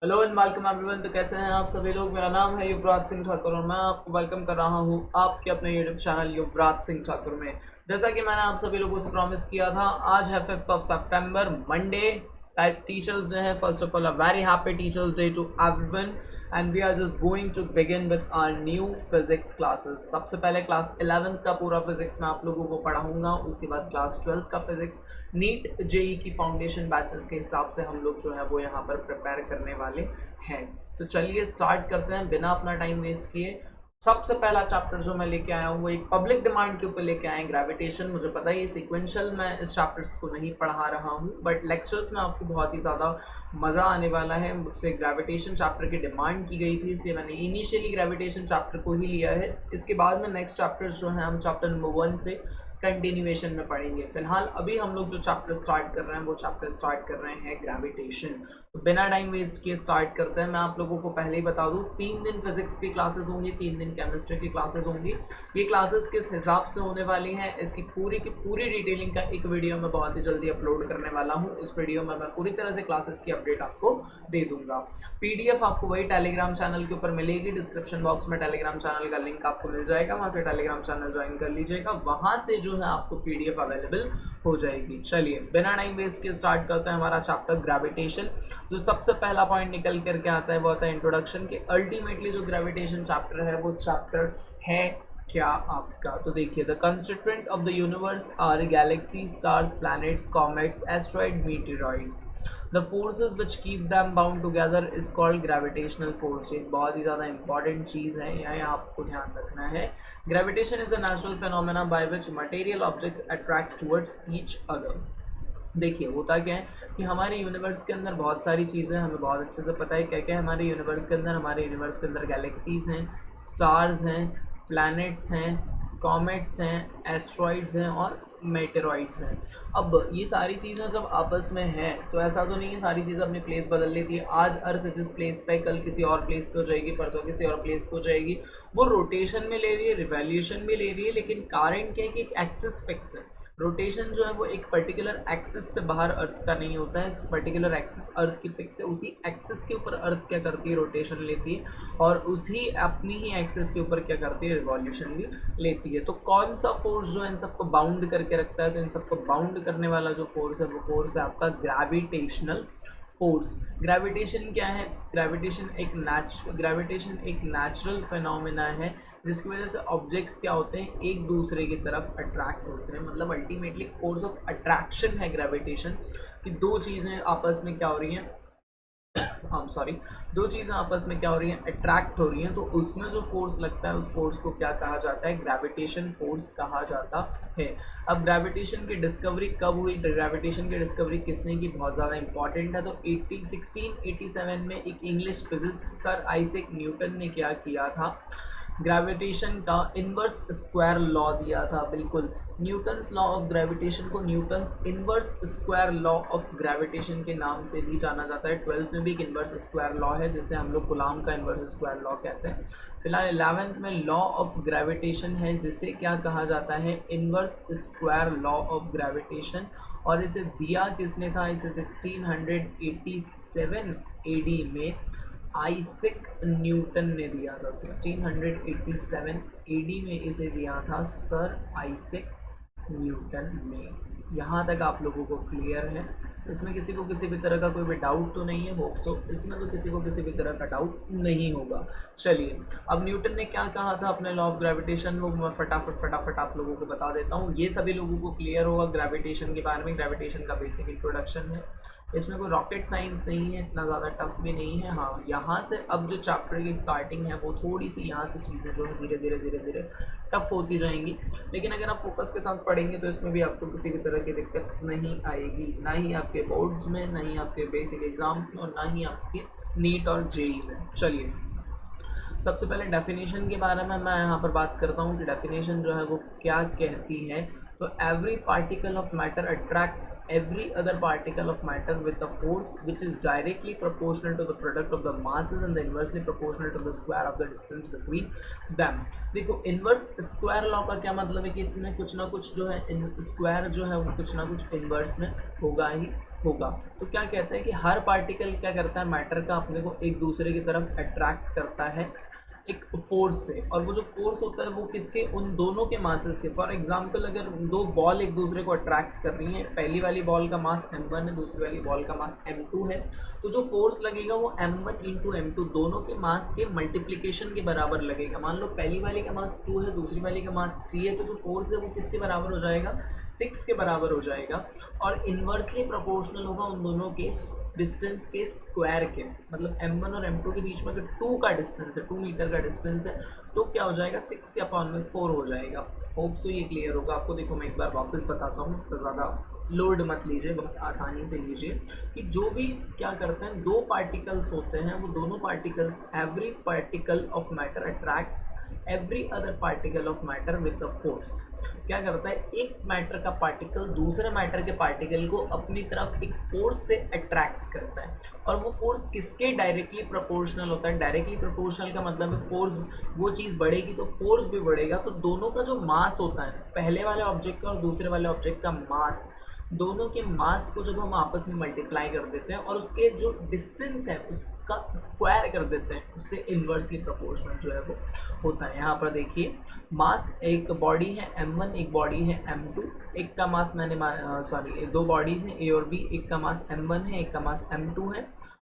Hello and welcome everyone. तो कैसे हैं आप सभी लोग। मेरा नाम है युवराज सिंह ठाकुर और मैं आपको वेलकम कर रहा हूं आपके अपने यूट्यूब चैनल युवराज सिंह ठाकुर में। जैसा कि मैंने आप सभी लोगों से प्रॉमिस किया था, आज है 5th ऑफ सितंबर, मंडे। टाइप टीचर्स डे है। First of all a very happy teachers day to everyone and we are just going to begin with our new physics classes. सबसे पहले क्लास 11th का पूरा फिजिक्स मैं आप लोगों को पढ़ाऊंगा, उसके बाद क्लास 12th का फिजिक्स नीट जेई की फाउंडेशन बैचेस के हिसाब से हम लोग जो है वो यहाँ पर प्रिपेयर करने वाले हैं। तो चलिए स्टार्ट करते हैं बिना अपना टाइम वेस्ट किए। सबसे पहला चैप्टर जो मैं लेके आया हूँ वो एक पब्लिक डिमांड के ऊपर लेके आए हैं, ग्रेविटेशन। मुझे पता है ये सीक्वेंशियल मैं इस चैप्टर्स को नहीं पढ़ा रहा हूँ, बट लेक्चर्स में आपको बहुत ही ज़्यादा मज़ा आने वाला है। मुझसे ग्रेविटेशन चैप्टर की डिमांड की गई थी, इसलिए मैंने इनिशियली ग्रेविटेशन चैप्टर को ही लिया है। इसके बाद में नेक्स्ट चैप्टर्स जो हैं हम चैप्टर नंबर 1 से कंटिन्यूएशन में पढ़ेंगे। फिलहाल अभी हम लोग जो चैप्टर स्टार्ट कर रहे हैं वो चैप्टर स्टार्ट कर रहे हैं ग्रेविटेशन। तो बिना टाइम वेस्ट किए स्टार्ट करते हैं। मैं आप लोगों को पहले ही बता दूं, 3 दिन फिजिक्स की क्लासेस होंगी, 3 दिन केमिस्ट्री की क्लासेस होंगी। ये क्लासेस किस हिसाब से होने वाली हैं, इसकी पूरी की पूरी डिटेलिंग का एक वीडियो मैं बहुत ही जल्दी अपलोड करने वाला हूँ। उस वीडियो में मैं पूरी तरह से क्लासेस की अपडेट आपको दे दूंगा। पीडीएफ आपको वही टेलीग्राम चैनल के ऊपर मिलेगी। डिस्क्रिप्शन बॉक्स में टेलीग्राम चैनल का लिंक आपको मिल जाएगा, वहाँ से टेलीग्राम चैनल ज्वाइन कर लीजिएगा, वहाँ से जो है आपको पीडीएफ अवेलेबल हो जाएगी। चलिए बिना टाइम वेस्ट के स्टार्ट करते हैं हमारा चैप्टर ग्रेविटेशन। जो सबसे पहला पॉइंट निकल करके आता है वो आता है इंट्रोडक्शन के। अल्टीमेटली जो ग्रेविटेशन चैप्टर है वो चैप्टर है क्या आपका। तो देखिए, the constituent of the universe are galaxy, stars, planets, comets, asteroid, meteoroids. The forces which keep them bound together is called gravitational force. एक बहुत ही ज़्यादा इंपॉर्टेंट चीज़ है, यहाँ आपको ध्यान रखना है। Gravitation is a natural phenomena by which material objects attracts towards each other. देखिए होता क्या है कि हमारे यूनिवर्स के अंदर बहुत सारी चीज़ें हमें बहुत अच्छे से पता है क्या क्या है हमारे यूनिवर्स के अंदर। हमारे यूनिवर्स के अंदर गैलेक्सीज हैं, स्टार्स हैं, प्लैनेट्स हैं, कॉमेट्स हैं, एस्ट्रॉइड्स हैं और मेटेरॉइड्स हैं। अब ये सारी चीज़ें जब आपस में हैं तो ऐसा तो नहीं है सारी चीज़ें अपनी प्लेस बदल लेती है। आज अर्थ जिस प्लेस पे, कल किसी और प्लेस पे हो जाएगी, परसों किसी और प्लेस पे हो जाएगी। वो रोटेशन में ले रही है, रिवॉल्यूशन भी ले रही है, लेकिन कारण क्या है कि एक एक्सिस फिक्स है। रोटेशन जो है वो एक पर्टिकुलर एक्सिस से बाहर अर्थ का नहीं होता है। इस पर्टिकुलर एक्सिस अर्थ की फिक्स है, उसी एक्सिस के ऊपर अर्थ क्या करती है, रोटेशन लेती है, और उसी अपनी ही एक्सिस के ऊपर क्या करती है, रिवॉल्यूशन भी लेती है। तो कौन सा फोर्स जो है इन सबको बाउंड करके रखता है, तो इन सबको बाउंड करने वाला जो फोर्स है वो फोर्स है आपका ग्रेविटेशनल फोर्स। ग्रेविटेशन क्या है? ग्रेविटेशन एक नेचुरल फिनोमेना है जिसकी वजह से ऑब्जेक्ट्स क्या होते हैं, एक दूसरे की तरफ अट्रैक्ट होते हैं। मतलब अल्टीमेटली फोर्स ऑफ अट्रैक्शन है ग्रेविटेशन, कि दो चीज़ें आपस में क्या हो रही हैं, सॉरी, दो चीज़ें आपस में क्या हो रही हैं, अट्रैक्ट हो रही हैं। तो उसमें जो फोर्स लगता है उस फोर्स को क्या कहा जाता है, ग्रेविटेशन फोर्स कहा जाता है। अब ग्रेविटेशन की डिस्कवरी कब हुई, ग्रेविटेशन की डिस्कवरी किसने की, बहुत ज़्यादा इंपॉर्टेंट है। तो 1687 में एक English physicist sir Isaac Newton ने क्या किया था, ग्रेविटेशन का इनवर्स स्क्वायर लॉ दिया था। बिल्कुल, न्यूटन्स लॉ ऑफ ग्रेविटेशन को Newton's inverse square law of gravitation के नाम से भी जाना जाता है। 12th में भी एक इनवर्स स्क्वायर लॉ है जिसे हम लोग गुलाम का इनवर्स स्क्वायर लॉ कहते हैं। फिलहाल 11th में लॉ ऑफ ग्रेविटेशन है जिसे क्या कहा जाता है, inverse square law of gravitation. और इसे दिया किसने था, इसे 1687 एडी में आइजैक न्यूटन ने दिया था। 1687 एडी में इसे दिया था सर आइजैक न्यूटन ने। यहाँ तक आप लोगों को क्लियर है? इसमें किसी को किसी भी तरह का कोई भी डाउट तो नहीं है? होप सो इसमें तो किसी को किसी भी तरह का डाउट नहीं होगा। चलिए, अब न्यूटन ने क्या कहा था अपने लॉ ऑफ ग्रेविटेशन, वो मैं फटाफट आप लोगों को बता देता हूँ। ये सभी लोगों को क्लियर होगा ग्रेविटेशन के बारे में। ग्रेविटेशन का बेसिक इंट्रोडक्शन है, इसमें कोई रॉकेट साइंस नहीं है, इतना ज़्यादा टफ भी नहीं है। हाँ, यहाँ से अब जो चैप्टर की स्टार्टिंग है वो थोड़ी सी यहाँ से चीज़ें जो है धीरे धीरे टफ होती जाएंगी, लेकिन अगर आप फोकस के साथ पढ़ेंगे तो इसमें भी आपको किसी भी तरह की दिक्कत नहीं आएगी, ना ही आपके बोर्ड्स में, ना ही आपके बेसिक एग्जाम्स में, और ना ही आपके नीट और जेई में। चलिए, सबसे पहले डेफिनेशन के बारे में मैं यहाँ पर बात करता हूँ कि डेफिनेशन जो है वो क्या कहती है। तो every particle of matter attracts every other particle of matter with the force which is directly proportional to the product of the masses and the inversely proportional to the square of the distance between them. देखो, inverse square law का क्या मतलब है कि इसमें कुछ ना कुछ जो है स्क्वायर जो है वो कुछ ना कुछ इनवर्स में होगा ही। होगा। तो क्या कहते हैं कि हर पार्टिकल क्या करता है, मैटर का अपने को एक दूसरे की तरफ अट्रैक्ट करता है एक फोर्स से, और वो जो फोर्स होता है वो किसके, उन दोनों के मासेस के। फॉर एग्जांपल अगर दो बॉल एक दूसरे को अट्रैक्ट कर रही हैं, पहली वाली बॉल का मास m1 है, दूसरी वाली बॉल का मास m2 है, तो जो फोर्स लगेगा वो m1 इंटू m2 दोनों के मास के मल्टीप्लीकेशन के बराबर लगेगा। मान लो पहली वाली का मास 2 है, दूसरी वाली का मास 3 है, तो जो फोर्स है वो किसके बराबर हो जाएगा, 6 के बराबर हो जाएगा, और इन्वर्सली प्रोपोर्शनल होगा उन दोनों के डिस्टेंस के स्क्वायर के। मतलब m1 और m2 के बीच में अगर 2 का डिस्टेंस है, 2 मीटर का डिस्टेंस है, तो क्या हो जाएगा, 6 के अपॉन में 4 हो जाएगा। होप सो ये क्लियर होगा आपको। देखो मैं एक बार वापस बताता हूँ, तो ज़्यादा लोड मत लीजिए, बहुत आसानी से लीजिए कि जो भी क्या करते हैं, दो पार्टिकल्स होते हैं, वो दोनों particles, every particle of matter attracts every other particle of matter with the force. क्या करता है, एक मैटर का पार्टिकल दूसरे मैटर के पार्टिकल को अपनी तरफ एक फोर्स से अट्रैक्ट करता है, और वो फोर्स किसके डायरेक्टली प्रोपोर्शनल होता है। डायरेक्टली प्रोपोर्शनल का मतलब है फोर्स, वो चीज़ बढ़ेगी तो फोर्स भी बढ़ेगा। तो दोनों का जो मास होता है, पहले वाले ऑब्जेक्ट का और दूसरे वाले ऑब्जेक्ट का मास, दोनों के मास को जब हम आपस में मल्टीप्लाई कर देते हैं और उसके जो डिस्टेंस है उसका स्क्वायर कर देते हैं, उससे इन्वर्सली प्रोपोर्शनल जो है वो होता है। यहाँ पर देखिए मास, एक बॉडी है m1, एक बॉडी है m2, एक का मास मैंने सॉरी दो बॉडीज हैं a और b, एक का मास m1 है, एक का मास m2 है,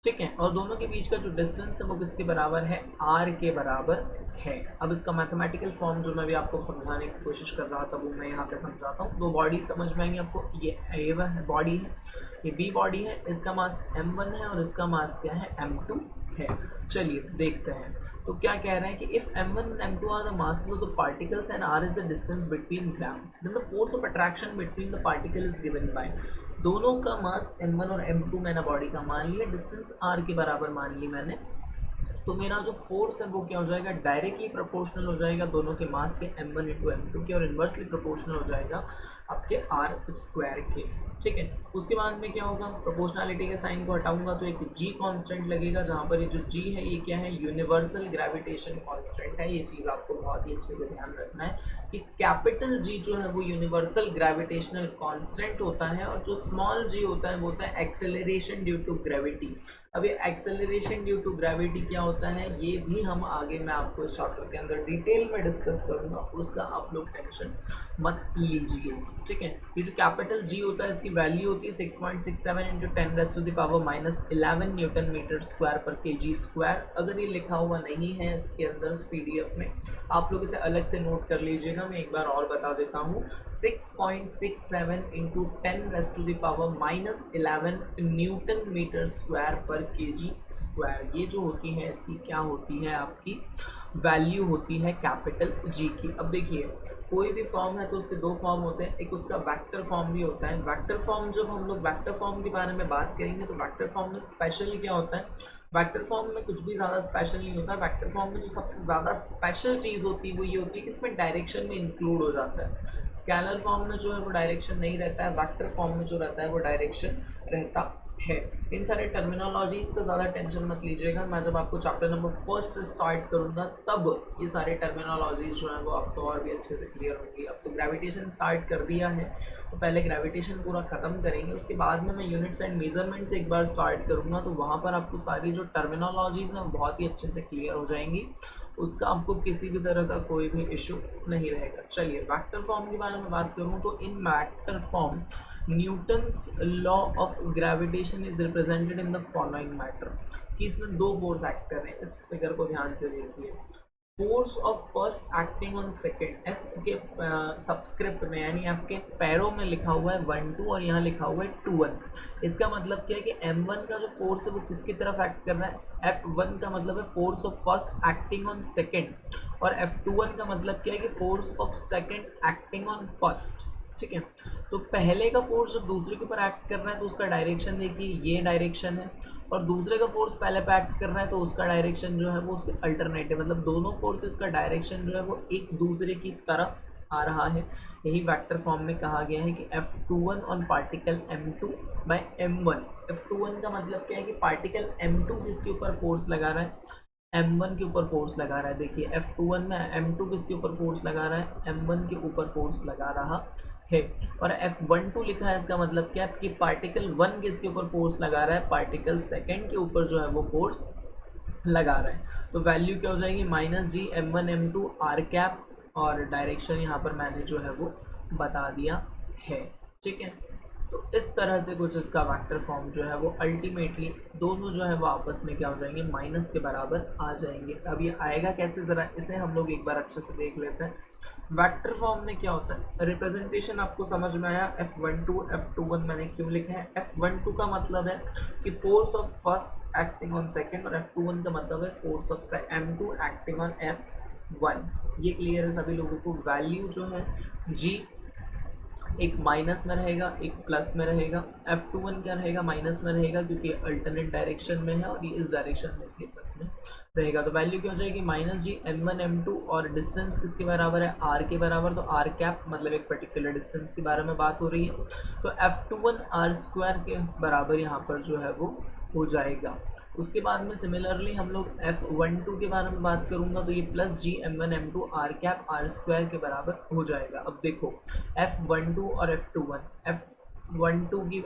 ठीक है, और दोनों के बीच का जो डिस्टेंस है वो किसके बराबर है, r के बराबर है। अब इसका मैथमेटिकल फॉर्म जो मैं भी आपको समझाने की कोशिश कर रहा था वो मैं यहाँ पे समझाता हूँ। दो बॉडी समझ में आएंगी आपको, ये a बॉडी है, ये b बॉडी है, इसका मास m1 है और इसका मास क्या है, m2 है। चलिए देखते हैं, तो क्या कह रहे हैं कि if m1 and m2 are the masses of the particles and r is the distance between them, then the force of attraction between the particle is given by, दोनों का मास m1 और m2 मैंने बॉडी का मान लिया, distance r के बराबर मान ली मैंने, तो मेरा जो फोर्स है वो क्या हो जाएगा, डायरेक्टली प्रोपोर्शनल हो जाएगा दोनों के मास के m1 इंटू m2 के, और इन्वर्सली प्रोपोर्शनल हो जाएगा आपके r स्क्वायर के, ठीक है। उसके बाद में क्या होगा, प्रोपोर्शनलिटी के साइन को हटाऊंगा तो एक g कांस्टेंट लगेगा, जहाँ पर ये जो g है ये क्या है, यूनिवर्सल ग्रेविटेशन कांस्टेंट है। ये चीज़ आपको बहुत ही अच्छे से ध्यान रखना है कि कैपिटल G जो है वो यूनिवर्सल ग्रेविटेशनल कांस्टेंट होता है, और जो स्मॉल g होता है वो होता है एक्सेलरेशन ड्यू टू ग्रेविटी। अब ये एक्सेलरेशन ड्यू टू ग्रेविटी क्या होता है, ये भी हम आगे मैं आपको इस चैप्टर के अंदर डिटेल में डिस्कस करूंगा, उसका आप लोग टेंशन मत लीजिए, ठीक है। ये जो कैपिटल G होता है इसकी वैल्यू होती है 6.67 इंटू 10⁻⁻11 न्यूटन मीटर स्क्वायर पर kg स्क्वायर। अगर ये लिखा हुआ नहीं है इसके अंदर PDF में, आप लोग इसे अलग से नोट कर लीजिएगा, मैं एक बार और बता देता हूँ, 6.67 इंटू 10⁻⁻11 न्यूटन मीटर स्क्वायर पर kg स्क्वायर। ये जो होती है इसकी क्या होती है, आपकी वैल्यू होती है कैपिटल G की। अब देखिए कोई भी फॉर्म है तो उसके दो फॉर्म होते हैं, एक उसका वेक्टर फॉर्म भी होता है। वेक्टर फॉर्म, जब हम लोग वेक्टर फॉर्म के बारे में बात करेंगे तो वेक्टर फॉर्म में स्पेशली क्या होता है, वेक्टर फॉर्म में कुछ भी ज़्यादा स्पेशल नहीं होता। वेक्टर फॉर्म में जो सबसे ज़्यादा स्पेशल चीज़ होती है वो ये होती है कि इसमें डायरेक्शन में इंक्लूड हो जाता है। स्केलर फॉर्म में जो है वो डायरेक्शन नहीं रहता है, वेक्टर फॉर्म में जो रहता है वो डायरेक्शन रहता है। इन सारे टर्मिनोलॉजीज़ का ज़्यादा टेंशन मत लीजिएगा, मैं जब आपको चैप्टर नंबर 1 से स्टार्ट करूँगा तब ये सारे टर्मिनोलॉजीज़ जो हैं वो आपको और भी अच्छे से क्लियर होंगी। अब तो ग्रेविटेशन स्टार्ट कर दिया है तो पहले ग्रेविटेशन पूरा ख़त्म करेंगे, उसके बाद में मैं यूनिट्स एंड मेजरमेंट से एक बार स्टार्ट करूँगा, तो वहाँ पर आपको सारी जो टर्मिनोलॉजीज़ हैं बहुत ही अच्छे से क्लियर हो जाएंगी, उसका आपको किसी भी तरह का कोई भी इशू नहीं रहेगा। चलिए वेक्टर फॉर्म के बारे में बात करूँ तो इन vector form Newton's law of gravitation is represented in the following matter, कि इसमें दो फोर्स एक्ट कर रहे हैं। इस फिगर को ध्यान से देखिए, force of first acting on second, F के सबस्क्रिप्ट में यानी एफ के पैरों में लिखा हुआ है 1 2 और यहाँ लिखा हुआ है 2 1। इसका मतलब क्या है कि m1 का जो फोर्स है वो किसकी तरफ एक्ट कर रहा है, f1 का मतलब है force of first acting on second, और f21 का मतलब क्या है कि force of second acting on first, ठीक है। तो पहले का फोर्स जब दूसरे के ऊपर एक्ट कर रहा है तो उसका डायरेक्शन देखिए ये डायरेक्शन है, और दूसरे का फोर्स पहले पे एक्ट कर रहा है तो उसका डायरेक्शन जो है वो उसके अल्टरनेटिव, मतलब दोनों फोर्सेस का डायरेक्शन जो है वो एक दूसरे की तरफ आ रहा है। यही वेक्टर फॉर्म में कहा गया है कि F21 on particle m2 bye m1। F21 का मतलब क्या है कि पार्टिकल m2 जिसके ऊपर फोर्स लगा रहा है m1 के ऊपर फोर्स लगा रहा है। देखिए F21 में m2 किसके ऊपर फोर्स लगा रहा है, m1 के ऊपर फोर्स लगा रहा है। और F12 लिखा है, इसका मतलब क्या है कि पार्टिकल 1 किसके ऊपर फोर्स लगा रहा है, पार्टिकल सेकंड के ऊपर जो है वो फोर्स लगा रहा है। तो वैल्यू क्या हो जाएगी, -G m1 m2 r cap, और डायरेक्शन यहाँ पर मैंने जो है वो बता दिया है। ठीक है, तो इस तरह से कुछ इसका वेक्टर फॉर्म जो है वो अल्टीमेटली दोनों जो है वो आपस में क्या हो जाएंगे, माइनस के बराबर आ जाएंगे। अब ये आएगा कैसे, ज़रा इसे हम लोग एक बार अच्छे से देख लेते हैं। वेक्टर फॉर्म में क्या होता है, रिप्रेजेंटेशन आपको समझ में आया। F12 F21 मैंने क्यों लिखा है, F12 का मतलब है कि force of first acting on second, और F21 का मतलब है force of M2 acting on M1। ये क्लियर है सभी लोगों को। वैल्यू जो है G एक माइनस में रहेगा, एक प्लस में रहेगा। F21 क्या रहेगा, माइनस में रहेगा क्योंकि अल्टरनेट डायरेक्शन में है, और ये इस डायरेक्शन में इसलिए प्लस में रहेगा। तो वैल्यू क्या हो जाएगी, -G m1 m2, और डिस्टेंस किसके बराबर है, r के बराबर। तो r कैप मतलब एक पर्टिकुलर डिस्टेंस के बारे में बात हो रही है। तो F21 r² के बराबर यहाँ पर जो है वो हो जाएगा। उसके बाद में सिमिलरली हम लोग F12 के बारे में बात करूंगा, तो ये +G m1 m2 r cap r² के बराबर हो जाएगा। अब देखो F12 और F21 की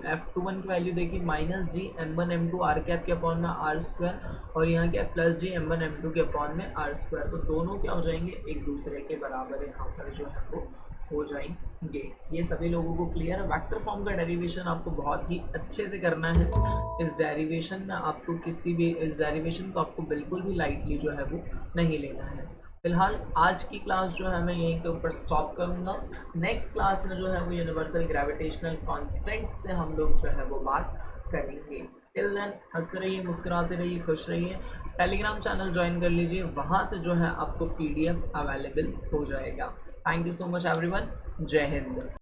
वैल्यू देखिए, -G m1 m2 r cap के अपॉन में r², और यहाँ क्या +G m1 m2 के अपॉन में r²। तो दोनों क्या हो जाएंगे, एक दूसरे के बराबर यहाँ पर जो है वो हो जाएंगे। ये सभी लोगों को क्लियर है। वेक्टर फॉर्म का डेरिवेशन आपको बहुत ही अच्छे से करना है। इस डेरिवेशन में आपको इस डेरिवेशन को आपको बिल्कुल भी लाइटली जो है वो नहीं लेना है। फिलहाल आज की क्लास जो है मैं यहीं के ऊपर स्टॉप करूंगा। नेक्स्ट क्लास में जो है वो यूनिवर्सल ग्रेविटेशनल कांस्टेंट से हम लोग जो है वो बात करेंगे। टिल देन हंसते रहिए, मुस्कुराते रहिए, खुश रहिए। टेलीग्राम चैनल ज्वाइन कर लीजिए, वहाँ से जो है आपको PDF अवेलेबल हो जाएगा। Thank you so much everyone. जय हिंद।